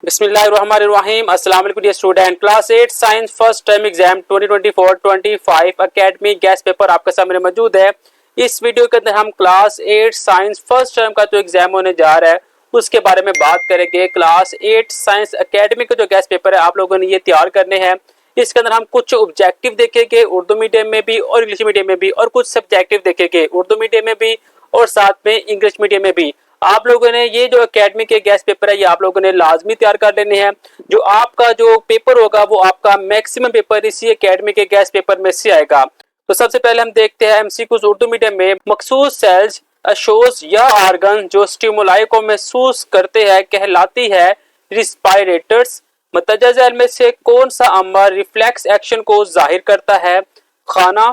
बिस्मिल्लाहिर्रहमानिर्रहीम। अस्सलाम वालेकुम dear student. Class 8 science first term exam 2024-25 academic guess paper आपके सामने मौजूद है। इस वीडियो के अंदर हम क्लास 8 साइंस फर्स्ट टर्म का जो एग्जाम होने जा रहा है उसके बारे में बात करेंगे। क्लास 8 साइंस एकेडमिक का जो गैस पेपर है आप लोगों ने ये तैयार करने हैं। इसके अंदर हम कुछ ऑब्जेक्टिव देखेंगे उर्दू मीडियम में भी और इंग्लिश मीडियम में भी, और कुछ सब्जेक्टिव देखेंगे उर्दू मीडियम में भी और साथ में इंग्लिश मीडियम में भी। आप लोगों ने ये जो एकेडमी के गैस पेपर है ये आप लोगों ने लाजमी तैयार कर लेने हैं। जो आपका जो पेपर होगा वो आपका मैक्सिमम पेपर इसी एकेडमी के गैस पेपर में से आएगा। तो सबसे पहले हम देखते हैं एमसीक्यूज उर्दू मीडियम में। मखसूस सेल्स अशोज या आर्गन जो स्टिमुलाई को महसूस करते हैं कहलाती है रिस्पायरेटर्स। मतजा झैल में से कौन सा अमल रिफ्लेक्स एक्शन को जाहिर करता है? खाना।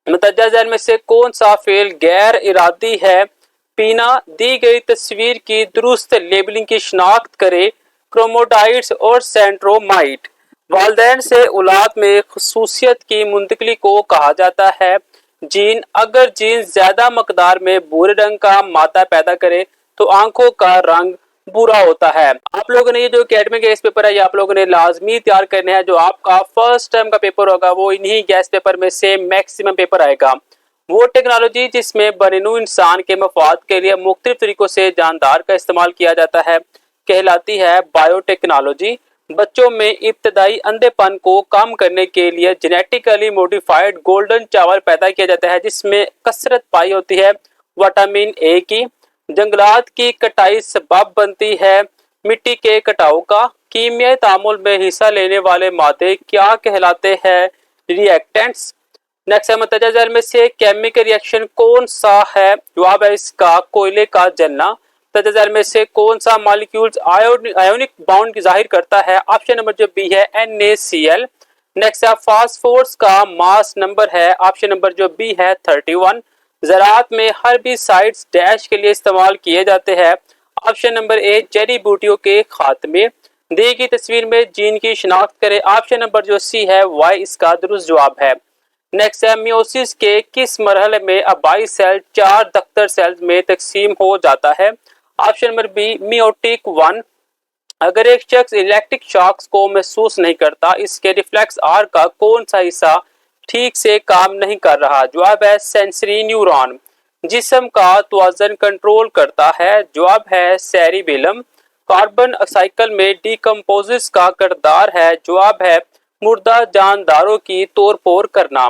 मतजा झैल में से कौन सा फेल गैर इरादी है? पीना। दी गई तस्वीर की दुरुस्त लेबलिंग की शिनाख्त करे। क्रोमोटाइड्स और सेंट्रोमाइट। वालिदैन से औलाद में खसूसियत की मुंतकली को कहा जाता है जीन। अगर जीन ज्यादा मकदार में भूरे रंग का मादा पैदा करे तो आंखों का रंग बुरा होता है। आप लोगों ने ये जो एकेडमिक गैस पेपर है ये आप लोगों ने लाजमी तैयार करने हैं। जो आपका फर्स्ट टर्म का पेपर होगा वो इन्हीं गैस पेपर में से मैक्सिमम पेपर आएगा। वो टेक्नोलॉजी जिसमें बरेनू इंसान के मफाद के लिए मुख्तलिफ तरीकों से जानदार का इस्तेमाल किया जाता है कहलाती है बायोटेक्नोलॉजी। बच्चों में इब्तदाई अंधेपन को कम करने के लिए जेनेटिकली मॉडिफाइड गोल्डन चावल पैदा किया जाता है जिसमें कसरत पाई होती है विटामिन ए की। जंगलात की कटाई सबब बनती है मिट्टी के कटाव का। कीमियाई तामुल में हिस्सा लेने वाले मादे क्या कहलाते हैं? रिएक्टेंट्स। नेक्स्ट है मतजा झैल में से केमिकल रिएक्शन कौन सा है? जवाब है इसका कोयले का जलना। मतजा झैल में से कौन सा मॉलिक्यूल्स आयोनिक बॉन्ड जाहिर करता है? ऑप्शन नंबर जो बी है NaCl। नेक्स्ट है फास्फोरस का मास नंबर है, ऑप्शन नंबर जो बी है 31। ज़राअत में हर्बिसाइड्स डैश के लिए इस्तेमाल किए जाते हैं, ऑप्शन नंबर ए जड़ी बूटियों के खात्मे। दी गई तस्वीर में जीन की शिनाख्त करें, ऑप्शन नंबर जो सी है वाई इसका दुरुस्त जवाब है। नेक्स्ट है मियोसिस के किस मरहले में अबाई सेल 4 दफ्तर सेल्स में तकसीम हो जाता है? Option number B meiotic 1। अगर एक शख्स इलेक्ट्रिक शॉक्स को महसूस नहीं करता इसके रिफ्लेक्स आर का कौन सा हिस्सा ठीक से काम नहीं कर रहा? जवाब है सेंसरी न्यूरॉन। जिस्म का तवाज़ुन कंट्रोल करता है, जवाब है सेरिबेलम। कार्बन साइकिल में डिकम्पोजिस का किरदार है, जवाब है मुर्दा जानदारों की तोड़ फोड़ करना।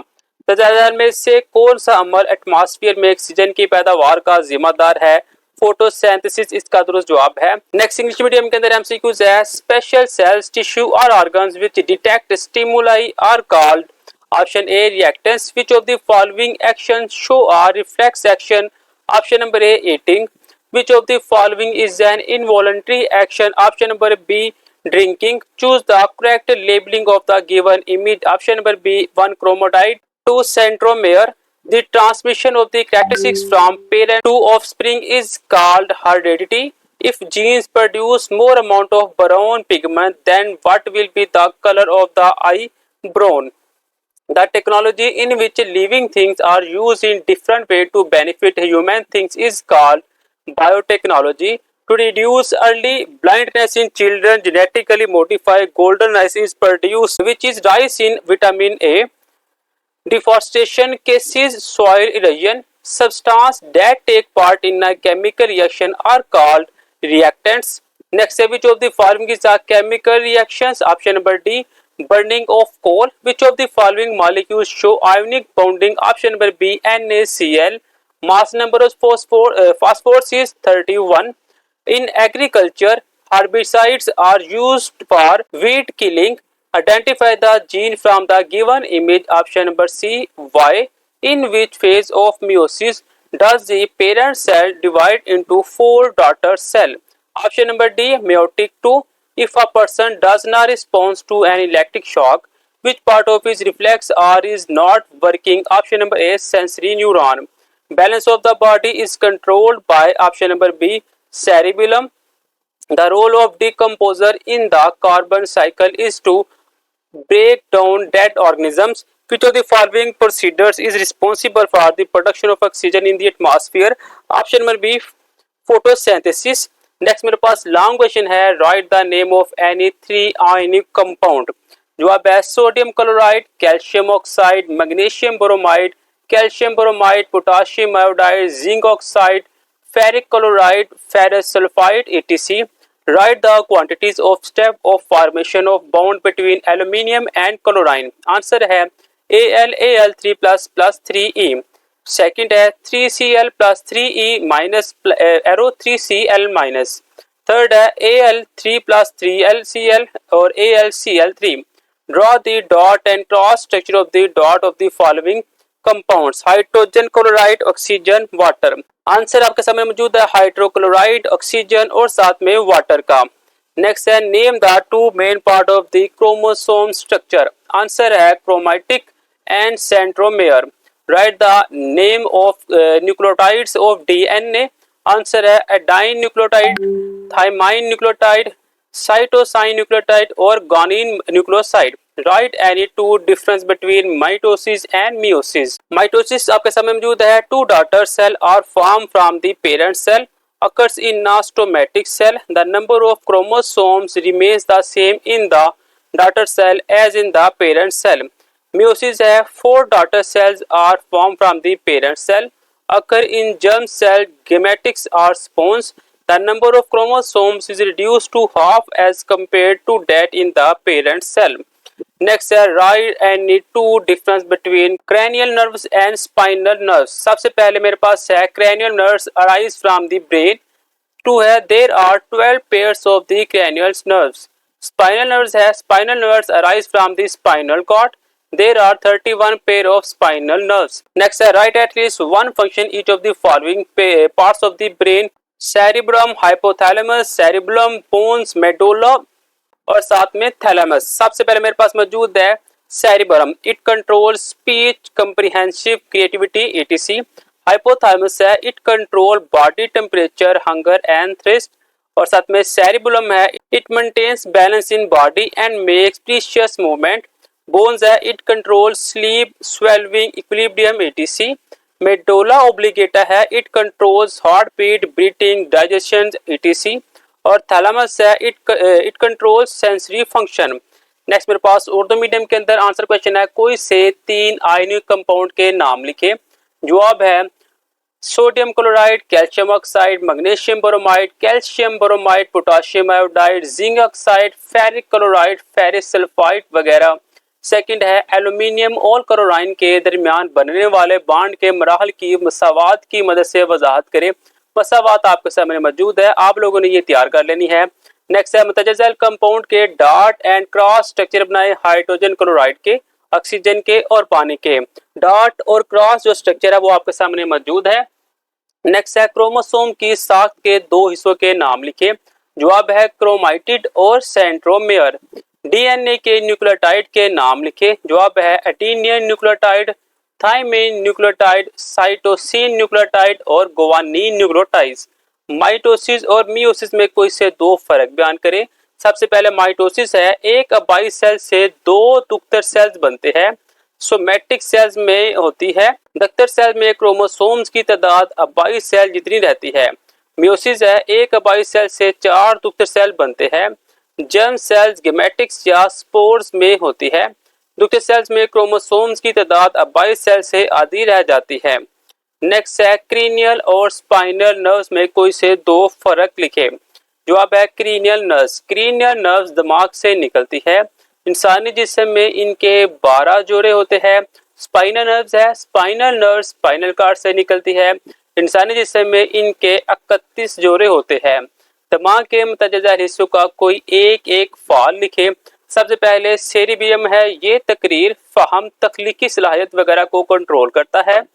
तजाज़ुर में से कौन सा अमल एटमॉस्फेयर में ऑक्सीजन की पैदावार का जिम्मेदार है? फोटोसिंथेसिस इसका दुरुस्त जवाब है। नेक्स्ट इंग्लिश मीडियम के अंदर एमसीक्यूज है। स्पेशल सेल्स टिश्यू और organs which detect stimuli are called, option A reactants. Which of the following action show a reflex action? Option number A eating. Which of the following is an involuntary action? Option number B drinking. Choose the correct labelling of the given image, option number B 1 chromatid 2 centromere. The transmission of the characteristics from parent to offspring is called heredity. If genes produce more amount of brown pigment, then what will be the color of the eye? Brown. The technology in which living things are used in different way to benefit human things is called biotechnology. To reduce early blindness in children, genetically modified golden rice is produced, which is rice in vitamin A. Deforestation cases soil erosion. Substances that take part in a chemical reaction are called reactants. Next, which of the following is a chemical reactions? Option number D burning of coal. Which of the following molecules show ionic bonding? Option number B NaCl. Mass number of phosphorus is 31. In agriculture, herbicides are used for weed killing. Identify the gene from the given image, option number C Y. In which phase of meiosis does the parent cell divide into 4 daughter cell? Option number D meiotic 2. If a person does not respond to an electric shock, which part of his reflex R is not working? Option number A sensory neuron. Balance of the body is controlled by, option number B cerebellum. The role of decomposer in the carbon cycle is to break down dead organisms. Which of the following procedures is responsible for the production of oxygen in the atmosphere? Option number B photosynthesis. Next मेरे पास long question है, right the name of any 3 ionic compound. जवाब है sodium chloride, calcium oxide, magnesium bromide, calcium bromide, potassium iodide, zinc oxide, ferric chloride, ferrous sulphide etc. Write the quantities of step of formation of bond between aluminium and chlorine. Answer है AlAl3++3E। Second है 3Cl plus 3E minus arrow 3Cl minus। Third है Al3+3LCl और AlCl3। Draw the dot and cross structure of the dot of the following compounds, hydrogen chloride, oxygen, water. Answer आपके सामने मौजूद है hydrochloride, oxygen और साथ में वाटर का। नेक्स्ट है name the two main part of the chromosome structure. Answer है chromatic and centromere. Right the name of nucleotides of DNA. Answer है adenine nucleotide, thymine nucleotide, cytosine nucleotide और guanine nucleoside. Right any two difference between mitosis and meiosis. Mitosis आपके सामने मौजूद है, two daughter cell are form from the parent cell, occurs in a stomatic cell. The number of chromosomes remains the same in the daughter cell as in the parent cell. Meiosis है, 4 daughter cells are formed from the parent cell, occur in germ cell, gametics or spawns. The number of chromosomes is reduced to half as compared to that in the parent cell. Next है right any two difference between cranial nerves and spinal nerves। सबसे पहले मेरे पास है cranial nerves arise from the brain। Two है there are 12 pairs of the cranial nerves। spinal nerves है spinal nerves arise from the spinal cord। There are 31 pair of spinal nerves। Next है write at least one function each of the following parts of the brain: cerebrum, hypothalamus, cerebellum, pons, medulla और साथ में thalamus. सबसे पहले मेरे पास मौजूद है cerebrum, it control speech, comprehensive, creativity etc. Hypothalamus है, it control body temperature, hunger and thrust और साथ में सेरिबुलम है, it maintains balance in body and makes precious movement. Pons है, it control sleep, swallowing, equilibrium etc. Medulla oblongata है, it controls heart beat, breathing, digestion etc. और thalamus है, it control sensory function. Next मेरे पास Urdu medium के अंदर answer question है, कोई से 3 आयनिक कंपाउंड के नाम लिखे। जवाब है sodium chloride, calcium oxide, magnesium bromide, calcium bromide, potassium iodide, zinc oxide, ferric chloride, ferrous sulphide वगैरह। सेकंड है एल्यूमिनियम और क्लोराइन के दरमियान बनने वाले बॉन्ड के मराहल की मसावात की मदद से वजाहत करें। मसावात आपके सामने मौजूद है, आप लोगों ने ये तैयार कर लेनी है। नेक्स्ट है मुतजज़िल कंपाउंड के डॉट एंड क्रॉस स्ट्रक्चर बनाए हाइड्रोजन क्लोराइड के, ऑक्सीजन के और पानी के। डॉट और क्रॉस जो स्ट्रक्चर है वो आपके सामने मौजूद है। नेक्स्ट है क्रोमोसोम की साख्त के 2 हिस्सों के नाम लिखे। जवाब है क्रोमाटिड और सेंट्रोमेयर। डीएनए के न्यूक्लियोटाइड के नाम लिखे। जवाब है adenine nucleotide, thymine nucleotide, cytosine nucleotide और गुआनिन न्यूक्लियोटाइड। माइटोसिस और मियोसिस में कोई से 2 फर्क बयान करें। सबसे पहले माइटोसिस है, एक अबाई सेल से 2 दुख्तर सेल्स बनते हैं, सोमैटिक सेल्स में होती है। दुख्तर सेल में क्रोमोसोम्स की तादाद अबाई सेल जितनी रहती है। मियोसिस है, एक अबाई सेल से 4 दुख्तर सेल बनते हैं। जर्म सेल्स गेमेटिक्स या स्पोर्स में होती है। दुख्तर सेल्स में क्रोमोसोम्स की तादाद अबाई सेल से आधी रह जाती है। नेक्स्ट है क्रीनियल और स्पाइनल नर्व्स में कोई से 2 फर्क लिखे। जवाब है क्रीनियल नर्व्स। क्रीनियल नर्व्स दिमाग से निकलती है। इंसानी जिस्म में इनके 12 जोड़े होते हैं। स्पाइनल नर्व्स है, स्पाइनल नर्व स्पाइनल कार्ड से निकलती है। इंसानी जिस्म में इनके 31 जोड़े होते हैं। दिमाग के मुतजज़्ज़ा हिस्सों का कोई एक फाल लिखे। सबसे पहले सेरिबियम है, ये तकरीर, फहम, तख्लीकी सलाहियत वगैरह को कंट्रोल करता है।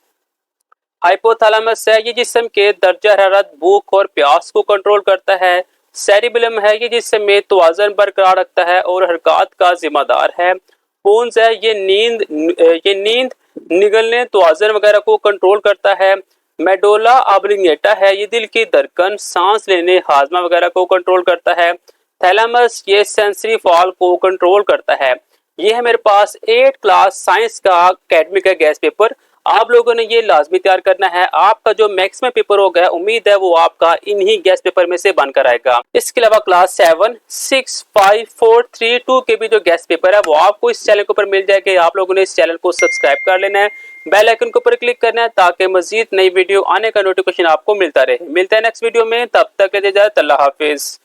हाइपोथैलेमस है, ये जिस्म के दर्जा हरारत, भूख और प्यास को कंट्रोल करता है। सेरिबेलम है, ये जिस्म में तवाज़ुन बरकरार रखता है और हरकत का जिम्मेदार है। पोन्स है, ये नींद निगलने, तवाज़ुन वगैरह को कंट्रोल करता है। मेडुला ऑब्लिंगेटा है, ये दिल की धड़कन, सांस लेने, हाजमा वगैरह को कंट्रोल करता है। थैलेमस ये सेंसरी फॉल को कंट्रोल करता है। ये है मेरे पास 8 क्लास साइंस का अकेडमिक का गैस पेपर। आप लोगों ने ये लाजमी तैयार करना है। आपका जो मैक्सिमम पेपर होगा उम्मीद है वो आपका इन्हीं गैस पेपर में से बनकर आएगा। इसके अलावा क्लास 7, 6, 5, 4, 3, 2 के भी जो गैस पेपर है वो आपको इस चैनल के ऊपर मिल जाएंगे। आप लोगों ने इस चैनल को सब्सक्राइब कर लेना है, बेल आइकन के ऊपर क्लिक करना है ताकि मजीद नई वीडियो आने का नोटिफिकेशन आपको मिलता रहे। मिलता है नेक्स्ट वीडियो में, तब तक के लिए इजाजत, अल्लाह हाफिज।